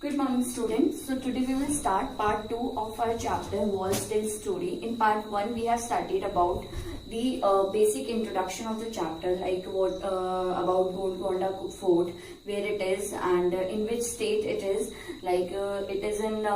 Good morning students. So today we will start part 2 of our chapter Wall Still Story. In part 1 we have studied about the basic introduction of the chapter, like what about Golconda Fort, where it is and in which state it is. Like it is in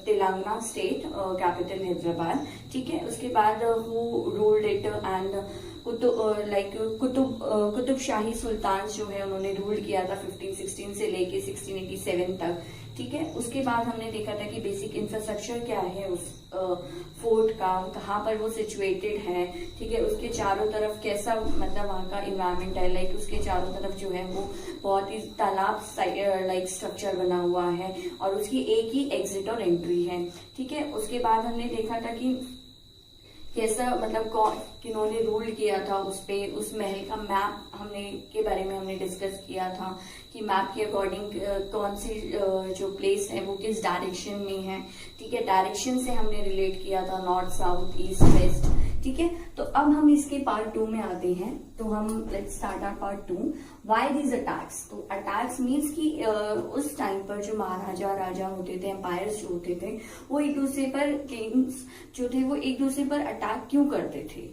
Telangana state, capital Hyderabad. ठीक है. उसके बाद who ruled it and Qutub शाही सुल्तान जो है उन्होंने rule किया था 1516 से लेके 1687 तक. ठीक है. उसके बाद हमने देखा था कि बेसिक इंफ्रास्ट्रक्चर क्या है उस फोर्ट का, कहाँ पर वो सिचुएटेड है. ठीक है. उसके चारों तरफ कैसा मतलब वहाँ का इन्वायरमेंट है. लाइक उसके चारों तरफ जो है वो बहुत ही तालाब लाइक स्ट्रक्चर बना हुआ है और उसकी एक ही एग्जिट और एंट्री है. ठीक है. उसके बाद हमने देखा था कि कैसा मतलब किन्होंने रूल किया था उस पे, उस महल का मैप के बारे में हमने डिस्कस किया था कि मैप के अकॉर्डिंग कौन सी जो प्लेस है वो किस डायरेक्शन में है. ठीक है. डायरेक्शन से हमने रिलेट किया था नॉर्थ साउथ ईस्ट वेस्ट. ठीक है. तो अब हम इसके पार्ट 2 में आते हैं. तो हम let's start our part 2. Why these attacks. तो अटैक्स मीन्स कि उस टाइम पर जो महाराजा राजा होते थे, एम्पायर्स जो होते थे, वो एक दूसरे पर, किंग्स जो थे वो एक दूसरे पर अटैक क्यों करते थे.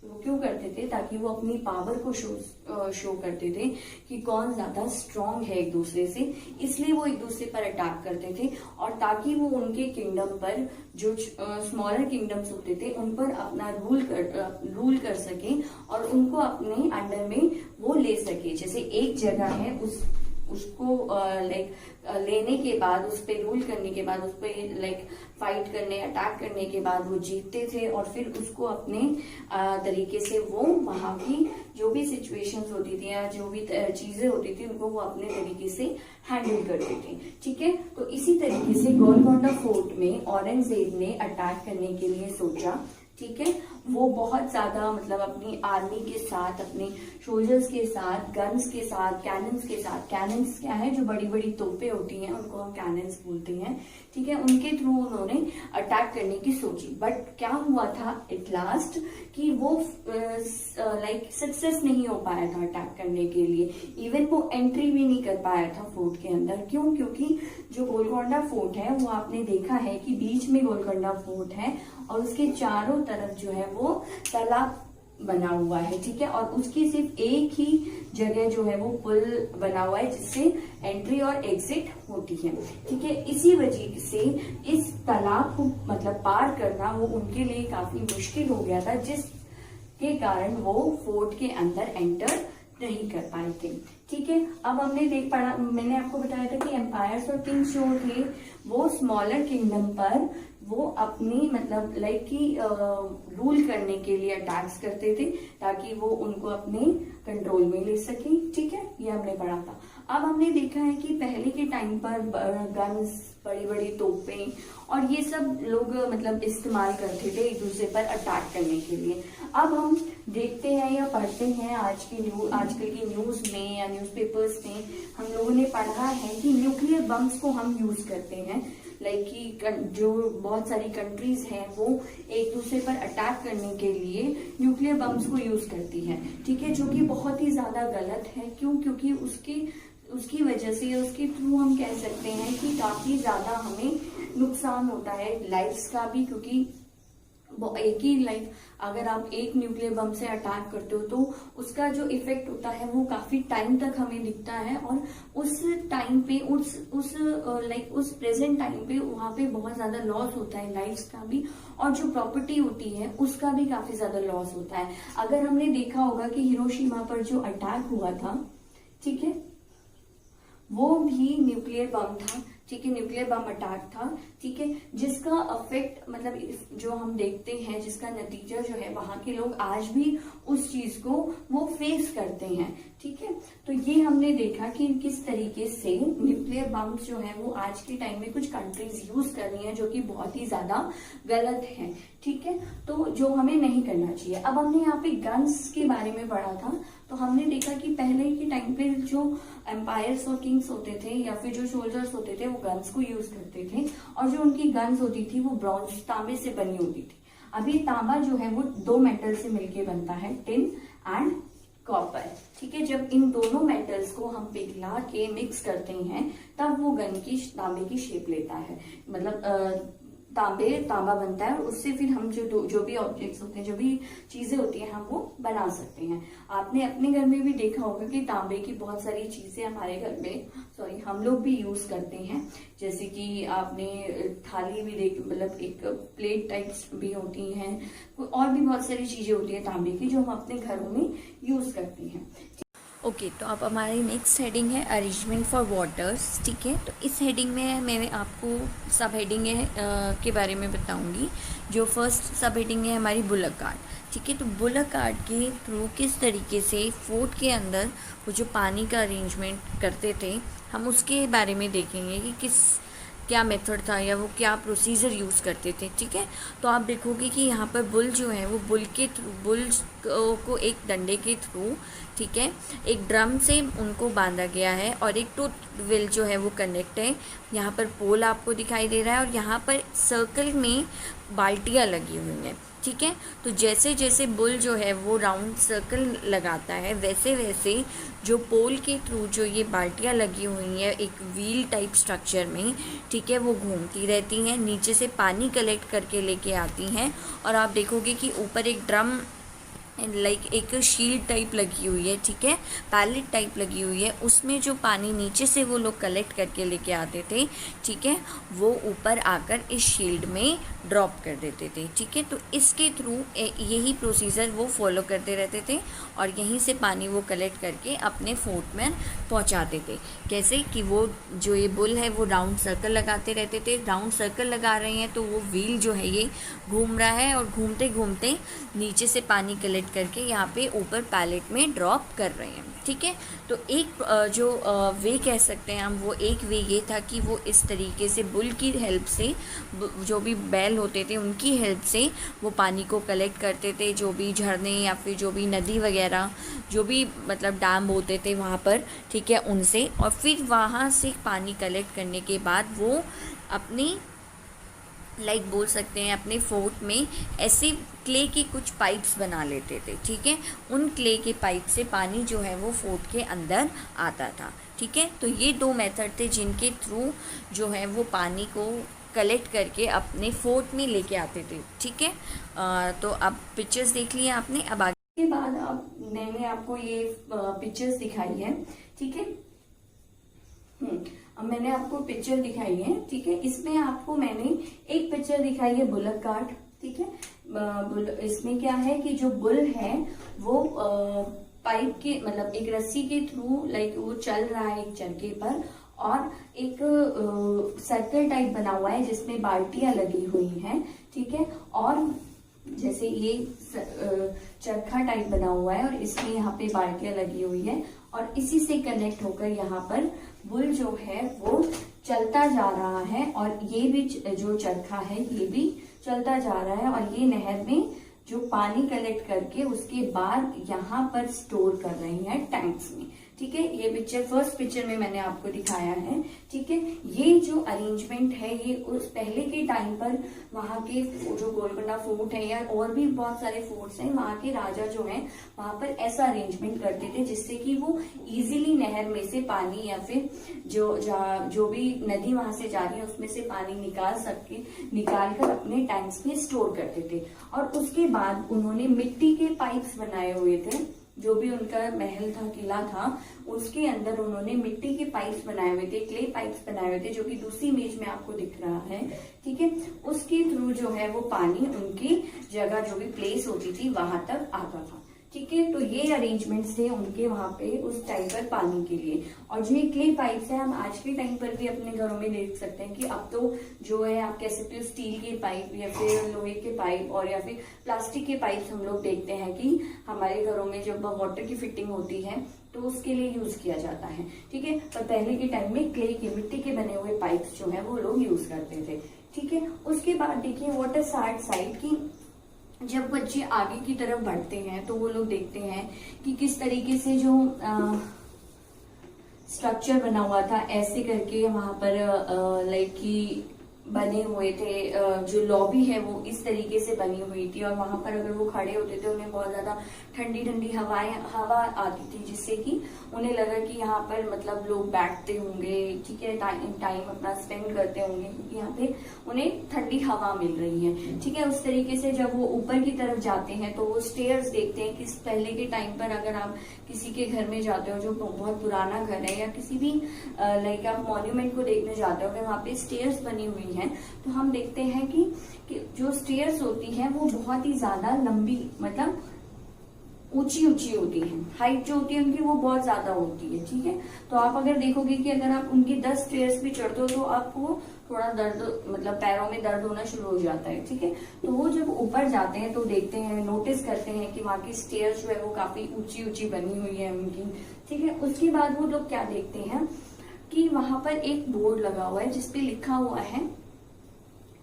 वो क्यों करते थे? ताकि वो अपनी पावर को शो करते थे कि कौन ज्यादा स्ट्रांग है एक दूसरे से. इसलिए वो एक दूसरे पर अटैक करते थे और ताकि वो उनके किंगडम पर जो स्मॉलर किंगडम्स होते थे उन पर अपना रूल कर सके और उनको अपने अंडर में वो ले सके. जैसे एक जगह है उसको लाइक लेने के बाद, उस पे रूल करने के बाद, उस पे लाइक फाइट करने, अटैक करने के बाद वो जीतते थे और फिर उसको अपने तरीके से वो वहां की जो भी सिचुएशंस होती थी या जो भी चीजें होती थी उनको वो अपने तरीके से हैंडल करते थे. ठीक है. तो इसी तरीके से गोलकोंडा फोर्ट में औरंगजेब ने अटैक करने के लिए सोचा. ठीक है. वो बहुत ज्यादा मतलब अपनी आर्मी के साथ, अपने सोल्जर्स के साथ, गन्स के साथ, कैनन्स के साथ. कैनन्स क्या है? जो बड़ी बड़ी तोपें होती हैं उनको हम कैनन्स बोलते हैं. ठीक है. उनके थ्रू उन्होंने अटैक करने की सोची. बट क्या हुआ था एट लास्ट कि वो लाइक सक्सेस नहीं हो पाया था अटैक करने के लिए. इवन वो एंट्री भी नहीं कर पाया था फोर्ट के अंदर. क्यों? क्योंकि जो गोलकोंडा फोर्ट है वो आपने देखा है कि बीच में गोलकोंडा फोर्ट है और उसके चारों तरफ जो है वो तालाब बना हुआ है. ठीक है. और उसकी सिर्फ एक ही जगह जो है वो पुल बना हुआ है जिससे एंट्री और एग्जिट होती है. ठीक है. इसी वजह से इस तालाब को मतलब पार करना वो उनके लिए काफी मुश्किल हो गया था, जिसके कारण वो फोर्ट के अंदर एंटर नहीं कर पाए थे. ठीक है. अब हमने मैंने आपको बताया था कि एम्पायर्स और किंग्स जो थे वो स्मॉलर किंगडम पर वो अपनी मतलब लाइक की रूल करने के लिए अटैक्स करते थे ताकि वो उनको अपने कंट्रोल में ले सके. ठीक है. ये हमने पढ़ा था. अब हमने देखा है कि पहले के टाइम पर गन्स, बड़ी बड़ी तोपें और ये सब लोग मतलब इस्तेमाल करते थे एक दूसरे पर अटैक करने के लिए. अब हम देखते हैं या पढ़ते हैं आजकल की न्यूज में या न्यूज़पेपर्स में हम लोगों ने पढ़ा है कि न्यूक्लियर बम्स को हम यूज करते हैं. लाइक कि जो बहुत सारी कंट्रीज हैं वो एक दूसरे पर अटैक करने के लिए न्यूक्लियर बम्स को यूज करती हैं. ठीक है. जो कि बहुत ही ज्यादा गलत है. क्यों? क्योंकि उसकी वजह से, उसके थ्रू हम कह सकते हैं कि काफी ज्यादा हमें नुकसान होता है लाइफ्स का भी. क्योंकि एक ही लाइक अगर आप एक न्यूक्लियर बम से अटैक करते हो तो उसका जो इफेक्ट होता है वो काफी टाइम तक हमें दिखता है और उस टाइम पे उस प्रेजेंट टाइम पे वहां पे बहुत ज्यादा लॉस होता है लाइफ्स का भी और जो प्रॉपर्टी होती है उसका भी काफी ज्यादा लॉस होता है. अगर हमने देखा होगा कि हिरोशिमा पर जो अटैक हुआ था, ठीक है, वो भी न्यूक्लियर बम था. ठीक है. न्यूक्लियर बम अटैक था. ठीक है. जिसका इफेक्ट मतलब जो हम देखते हैं, जिसका नतीजा जो है वहां के लोग आज भी उस चीज को वो फेस करते हैं. ठीक है. तो ये हमने देखा कि किस तरीके से न्यूक्लियर बम जो है वो आज के टाइम में कुछ कंट्रीज यूज कर रही हैं जो कि बहुत ही ज्यादा गलत है. ठीक है. तो जो हमें नहीं करना चाहिए. अब हमने यहाँ पे गन्स के बारे में पढ़ा था. तो हमने देखा कि पहले के टाइम पे जो एम्पायर्स और किंग्स होते थे या फिर जो सोल्जर्स होते थे वो गन्स को यूज करते थे और जो उनकी गन्स होती थी वो ब्रॉन्ज, तांबे से बनी होती थी. अभी तांबा जो है वो 2 मेटल से मिलके बनता है, टिन एंड कॉपर। ठीक है, जब इन दोनों मेटल्स को हम पिघला के मिक्स करते हैं तब वो तांबे की शेप लेता है, मतलब तांबा बनता है, और उससे फिर हम जो भी ऑब्जेक्ट्स होते हैं, जो भी चीजें होती हैं, हम वो बना सकते हैं। आपने अपने घर में भी देखा होगा कि तांबे की बहुत सारी चीजें हमारे घर में हम लोग भी यूज करते हैं। जैसे कि आपने थाली भी मतलब एक प्लेट टाइप्स भी होती हैं, और भी बहुत सारी चीजें होती है तांबे की जो हम अपने घरों में यूज करते हैं। ओके, तो अब हमारी नेक्स्ट हेडिंग है अरेंजमेंट फॉर वाटर्स। ठीक है, तो इस हेडिंग में मैंने आपको सब हेडिंग के बारे में बताऊंगी। जो फर्स्ट सब हेडिंग है हमारी बुलक कार्ट। ठीक है, तो बुलक कार्ट के थ्रू किस तरीके से फोर्ट के अंदर वो जो पानी का अरेंजमेंट करते थे, हम उसके बारे में देखेंगे कि क्या मेथड था या वो क्या प्रोसीजर यूज़ करते थे। ठीक है, तो आप देखोगे कि यहाँ पर बुल जो है वो बुल को एक डंडे के थ्रू, ठीक है, एक ड्रम से उनको बांधा गया है, और एक टूथ व्हील जो है वो कनेक्ट है। यहाँ पर पोल आपको दिखाई दे रहा है, और यहाँ पर सर्कल में बाल्टियाँ लगी हुई हैं। ठीक है, तो जैसे जैसे बुल जो है वो राउंड सर्कल लगाता है, वैसे वैसे जो पोल के थ्रू जो ये बाल्टियाँ लगी हुई हैं एक व्हील टाइप स्ट्रक्चर में, ठीक है, वो घूमती रहती हैं, नीचे से पानी कलेक्ट करके लेके आती हैं। और आप देखोगे कि ऊपर एक ड्रम एक शील्ड टाइप लगी हुई है, ठीक है, पैलेट टाइप लगी हुई है, उसमें जो पानी नीचे से वो लोग कलेक्ट करके लेके आते थे, ठीक है, वो ऊपर आकर इस शील्ड में ड्रॉप कर देते थे। ठीक है, तो इसके थ्रू यही प्रोसीजर वो फॉलो करते रहते थे, और यहीं से पानी वो कलेक्ट करके अपने फोर्ट में पहुंचाते थे। कैसे कि वो जो ये बुल है वो राउंड सर्कल लगाते रहते थे, राउंड सर्कल लगा रहे हैं तो वो व्हील जो है ये घूम रहा है, और घूमते घूमते नीचे से पानी कलेक्ट करके यहाँ पे ऊपर पैलेट में ड्रॉप कर रहे हैं। ठीक है, तो एक जो वे कह सकते हैं हम, वो एक वे ये था कि वो इस तरीके से बुल की हेल्प से, जो भी बैल होते थे उनकी हेल्प से वो पानी को कलेक्ट करते थे, जो भी झरने या फिर जो भी नदी वगैरह, जो भी मतलब डैम होते थे वहाँ पर, ठीक है, उनसे, और फिर वहाँ से पानी कलेक्ट करने के बाद वो अपनी बोल सकते हैं अपने फोर्ट में ऐसे क्ले के कुछ पाइप्स बना लेते थे। ठीक है, उन क्ले के पाइप से पानी जो है वो फोर्ट के अंदर आता था। ठीक है, तो ये दो मेथड थे जिनके थ्रू जो है वो पानी को कलेक्ट करके अपने फोर्ट में लेके आते थे। ठीक है, तो अब पिक्चर्स देख लिए आपने। अब आगे के बाद अब मैंने आपको ये पिक्चर्स दिखाई है। ठीक है, अब मैंने आपको पिक्चर दिखाई है। ठीक है, इसमें आपको मैंने एक पिक्चर दिखाई है बुलक कार्ट। ठीक है, इसमें क्या है कि जो बुल है वो पाइप के मतलब एक रस्सी के थ्रू वो चल रहा है एक चरखे पर, और एक सर्कल टाइप बना हुआ है जिसमें बाल्टियां लगी हुई हैं। ठीक है, और जैसे ये चरखा टाइप बना हुआ है और इसमें यहाँ पे बाल्टियां लगी हुई है, और इसी से कनेक्ट होकर यहाँ पर बुल जो है वो चलता जा रहा है, और ये भी जो चरखा है ये भी चलता जा रहा है, और ये नहर में जो पानी कलेक्ट करके उसके बाद यहाँ पर स्टोर कर रहे हैं टैंक्स में। ठीक है, ये पिक्चर फर्स्ट पिक्चर में मैंने आपको दिखाया है। ठीक है, ये जो अरेंजमेंट है ये उस पहले के टाइम पर वहां के जो गोलकुंडा फोर्ट है या और भी बहुत सारे फोर्ट्स हैं, वहां के राजा जो हैं वहां पर ऐसा अरेंजमेंट करते थे जिससे कि वो इजीली नहर में से पानी या फिर जो भी नदी वहां से जा रही है उसमें से पानी निकाल कर अपने टैंक्स में स्टोर करते थे। और उसके बाद उन्होंने मिट्टी के पाइप्स बनाए हुए थे, जो भी उनका महल था, किला था, उसके अंदर उन्होंने मिट्टी के पाइप्स बनाए हुए थे, क्ले पाइप्स बनाए हुए थे, जो कि दूसरी इमेज में आपको दिख रहा है। ठीक है, उसके थ्रू जो है वो पानी उनकी जगह जो भी प्लेस होती थी वहां तक आता था। ठीक है, तो ये अरेंजमेंट्स थे उनके वहां पे उस टाइम पर पानी के लिए। और जो ये क्ले पाइप्स है हम आज के टाइम पर भी अपने घरों में देख सकते हैं कि अब तो जो है आप कह सकते हो स्टील के पाइप या फिर लोहे के पाइप और या फिर प्लास्टिक के पाइप्स हम लोग देखते हैं कि हमारे घरों में जब वाटर की फिटिंग होती है तो उसके लिए यूज किया जाता है। ठीक है, पर पहले के टाइम में क्ले के मिट्टी के बने हुए पाइप्स जो है वो लोग यूज करते थे। ठीक है, उसके बाद देखिए वाटर साइड की जब बच्चे आगे की तरफ बढ़ते हैं तो वो लोग देखते हैं कि किस तरीके से जो स्ट्रक्चर बना हुआ था ऐसे करके वहां पर बने हुए थे, जो लॉबी है वो इस तरीके से बनी हुई थी, और वहां पर अगर वो खड़े होते थे उन्हें बहुत ज्यादा ठंडी ठंडी हवा आती थी, जिससे कि उन्हें लगा कि यहाँ पर मतलब लोग बैठते होंगे, ठीक है, टाइम अपना स्पेंड करते होंगे, क्योंकि यहाँ पे उन्हें ठंडी हवा मिल रही है, ठीक है। उस तरीके से जब वो ऊपर की तरफ जाते हैं तो वो स्टेयर्स देखते हैं कि पहले के टाइम पर अगर आप किसी के घर में जाते हो जो बहुत पुराना घर है, या किसी भी लाइक आप मॉन्यूमेंट को देखने जाते हो, अगर वहाँ पे स्टेयर्स बनी हुई हैं तो हम देखते हैं कि जो स्टेयर्स होती हैं वो बहुत ही ज्यादा लंबी, मतलब ऊंची ऊंची होती है, हाइट जो होती है उनकी वो बहुत ज्यादा होती है, ठीक है। तो आप अगर देखोगे कि अगर आप उनकी 10 स्टेयर्स भी चढ़ते हो तो आपको थोड़ा दर्द, मतलब पैरों में दर्द होना शुरू हो जाता है, ठीक है। तो वो जब ऊपर जाते हैं तो देखते हैं, नोटिस करते हैं कि वहां की स्टेयर्स जो है वो काफी ऊंची ऊंची बनी हुई है उनकी, ठीक है। उसके बाद वो लोग क्या देखते हैं कि वहां पर एक बोर्ड लगा हुआ है जिसपे लिखा हुआ है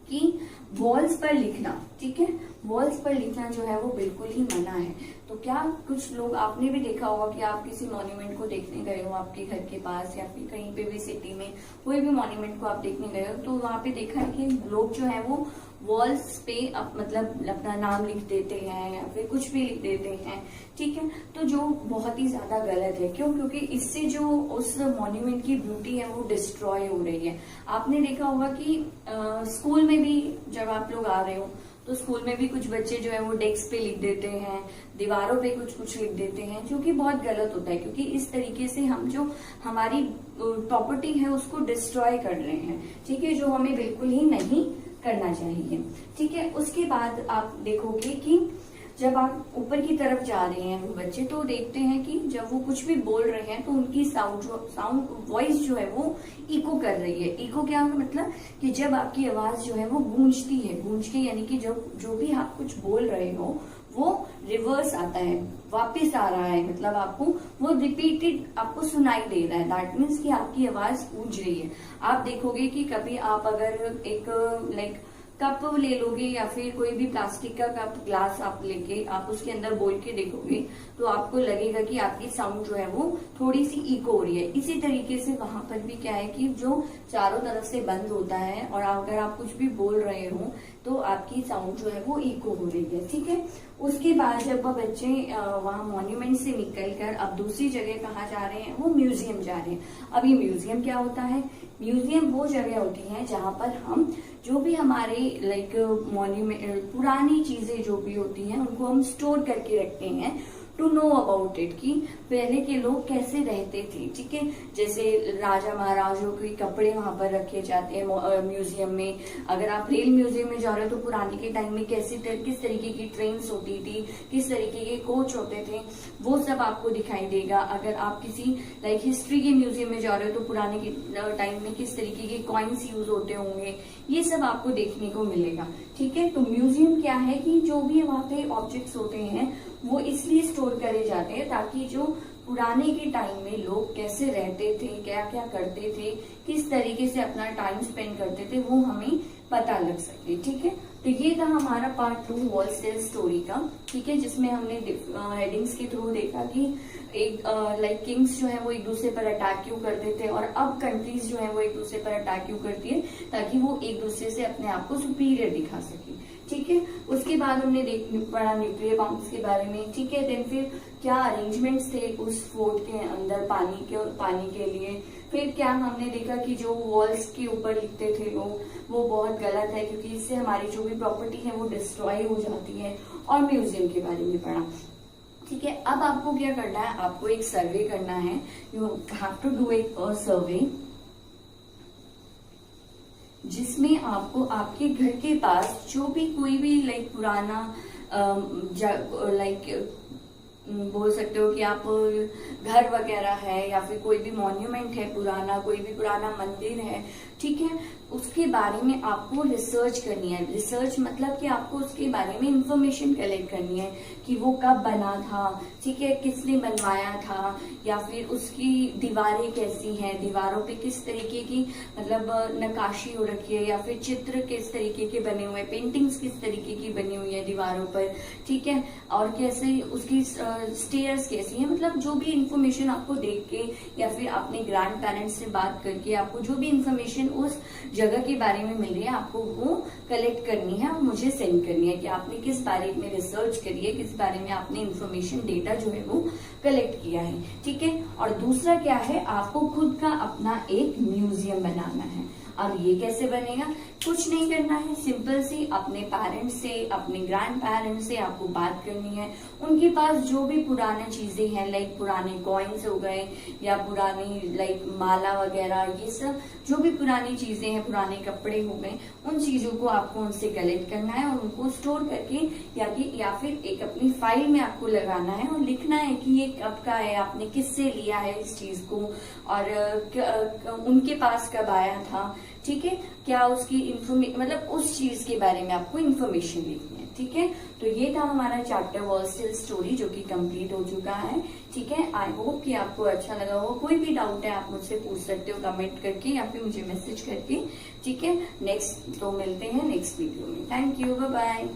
कि वॉल्स पर लिखना, ठीक है, वॉल्स पर लिखना जो है वो बिल्कुल ही मना है। तो क्या कुछ लोग, आपने भी देखा होगा कि आप किसी मॉन्यूमेंट को देखने गए हो आपके घर के पास, या फिर कहीं पे भी सिटी में कोई भी मॉन्यूमेंट को आप देखने गए हो, तो वहां पे देखा है कि लोग जो है वो वॉल्स पे मतलब अपना नाम लिख देते हैं या फिर कुछ भी लिख देते हैं, ठीक है। तो जो बहुत ही ज्यादा गलत है, क्यों? क्योंकि इससे जो उस मॉन्यूमेंट की ब्यूटी है वो डिस्ट्रॉय हो रही है। आपने देखा होगा कि स्कूल में भी जब आप लोग आ रहे हो तो स्कूल में भी कुछ बच्चे जो है वो डेस्क पे लिख देते हैं, दीवारों पे कुछ लिख देते हैं, जो कि बहुत गलत होता है, क्योंकि इस तरीके से हम जो हमारी प्रॉपर्टी है उसको डिस्ट्रॉय कर रहे हैं, ठीक है, जो हमें बिल्कुल ही नहीं करना चाहिए, ठीक है। उसके बाद आप देखोगे कि जब आप ऊपर की तरफ जा रहे हैं वो बच्चे, तो देखते हैं कि जब वो कुछ भी बोल रहे हैं तो उनकी साउंड वॉइस जो है वो इको कर रही है। इको क्या मतलब कि जब आपकी आवाज जो है वो गूंजती है, गूंज के यानी कि जब जो भी आप कुछ बोल रहे हो वो रिवर्स आता है, वापस आ रहा है, मतलब आपको वो रिपीटेड आपको सुनाई दे रहा है। दैट मीन्स कि आपकी आवाज गूंज रही है। आप देखोगे कि कभी आप अगर एक लाइक कप ले लोगे या फिर कोई भी प्लास्टिक का कप, ग्लास आप लेके आप उसके अंदर बोल के देखोगे तो आपको लगेगा कि आपकी साउंड जो है वो थोड़ी सी इको हो रही है। इसी तरीके से वहां पर भी क्या है कि जो चारों तरफ से बंद होता है और अगर आप कुछ भी बोल रहे हो तो आपकी साउंड जो है वो इको हो रही है, ठीक है। उसके बाद जब वह बच्चे वहां मॉन्यूमेंट से निकलकर अब दूसरी जगह कहाँ जा रहे हैं, वो म्यूजियम जा रहे हैं। अब ये म्यूजियम क्या होता है? म्यूजियम वो जगह होती है जहां पर हम जो भी हमारे लाइक मॉन्यूमेंट पुरानी चीजें जो भी होती हैं उनको हम स्टोर करके रखते हैं टू नो अबाउट इट, कि पहले के लोग कैसे रहते थे, ठीक है। जैसे राजा महाराजों के कपड़े वहां पर रखे जाते हैं म्यूजियम में। अगर आप रेल म्यूजियम में जा रहे हो तो पुराने के टाइम में किस तरीके की ट्रेन्स होती थी, किस तरीके के कोच होते थे, वो सब आपको दिखाई देगा। अगर आप किसी लाइक हिस्ट्री के म्यूजियम में जा रहे हो तो पुराने के टाइम में किस तरीके के कॉइन्स यूज होते होंगे, ये सब आपको देखने को मिलेगा, ठीक है। तो म्यूजियम क्या है कि जो भी वहां पे ऑब्जेक्ट्स होते हैं वो इसलिए स्टोर करे जाते हैं ताकि जो पुराने के टाइम में लोग कैसे रहते थे, क्या क्या करते थे, किस तरीके से अपना टाइम स्पेंड करते थे, वो हमें पता लग सके, ठीक है। तो ये था हमारा पार्ट 2 वॉल स्टेल स्टोरी का, ठीक है, जिसमें हमने हेडिंग्स के थ्रू देखा कि एक लाइक किंग्स जो है वो एक दूसरे पर अटैक क्यों करते थे और अब कंट्रीज जो है वो एक दूसरे पर अटैक क्यों करती है, ताकि वो एक दूसरे से अपने आप को सुपीरियर दिखा सके, ठीक है। उसके बाद हमने पढ़ा न्यूक्लियर बॉम्ब्स के बारे में, ठीक है। देन फिर क्या अरेंजमेंट्स थे उस फोर्ट के अंदर पानी के लिए। फिर क्या हमने देखा कि जो वॉल्स के ऊपर लिखते थे लोग वो बहुत गलत है, क्योंकि इससे हमारी जो भी प्रॉपर्टी है वो डिस्ट्रॉय हो जाती है। और म्यूजियम के बारे में पढ़ा, ठीक है। अब आपको क्या करना है, आपको एक सर्वे करना है। यू हैव टू डू एक सर्वे जिसमें आपको आपके घर के पास जो भी कोई भी लाइक पुराना लाइक बोल सकते हो कि आप घर वगैरह है या फिर कोई भी मॉन्यूमेंट है पुराना, कोई भी पुराना मंदिर है, ठीक है, उसके बारे में आपको रिसर्च करनी है। रिसर्च मतलब कि आपको उसके बारे में इंफॉर्मेशन कलेक्ट करनी है कि वो कब बना था, ठीक है, किसने बनवाया था, या फिर उसकी दीवारें कैसी हैं, दीवारों पे किस तरीके की मतलब नक्काशी हो रखी है, या फिर चित्र किस तरीके के बने हुए हैं, पेंटिंग्स किस तरीके की बनी हुई है दीवारों पर, ठीक है, और कैसे उसकी स्टेयर्स कैसी है। मतलब जो भी इंफॉर्मेशन आपको देख के या फिर अपने ग्रैंड पेरेंट्स से बात करके आपको जो भी इंफॉर्मेशन उस जगह के बारे में मिल रही है, आपको वो कलेक्ट करनी है और मुझे सेंड करनी है कि आपने किस बारे में रिसर्च करी है, किस बारे में आपने इंफॉर्मेशन डेटा जो है वो कलेक्ट किया है। ठीक है, और दूसरा क्या है, आपको खुद का अपना एक म्यूजियम बनाना है। अब ये कैसे बनेगा, कुछ नहीं करना है, सिंपल सी अपने पेरेंट्स से, अपने ग्रैंड पेरेंट्स से आपको बात करनी है। उनके पास जो भी पुरानी चीजें हैं, लाइक पुराने कॉइन्स हो गए या पुरानी लाइक माला वगैरह, ये सब जो भी पुरानी चीजें हैं, पुराने कपड़े हो गए, उन चीजों को आपको उनसे कलेक्ट करना है और उनको स्टोर करके या फिर एक अपनी फाइल में आपको लगाना है और लिखना है कि ये कब का है, आपने किससे लिया है इस चीज को, और उनके पास कब आया था। ठीक है, क्या उसकी मतलब उस चीज के बारे में आपको इन्फॉर्मेशन लिखनी है। ठीक है, तो ये था हमारा चैप्टर वर्ल्ड स्टिल स्टोरी जो कि कंप्लीट हो चुका है। ठीक है, आई होप कि आपको अच्छा लगा हो। कोई भी डाउट है आप मुझसे पूछ सकते हो कमेंट करके या फिर मुझे मैसेज करके। ठीक है, नेक्स्ट तो मिलते हैं नेक्स्ट वीडियो में। Thank you, bye bye.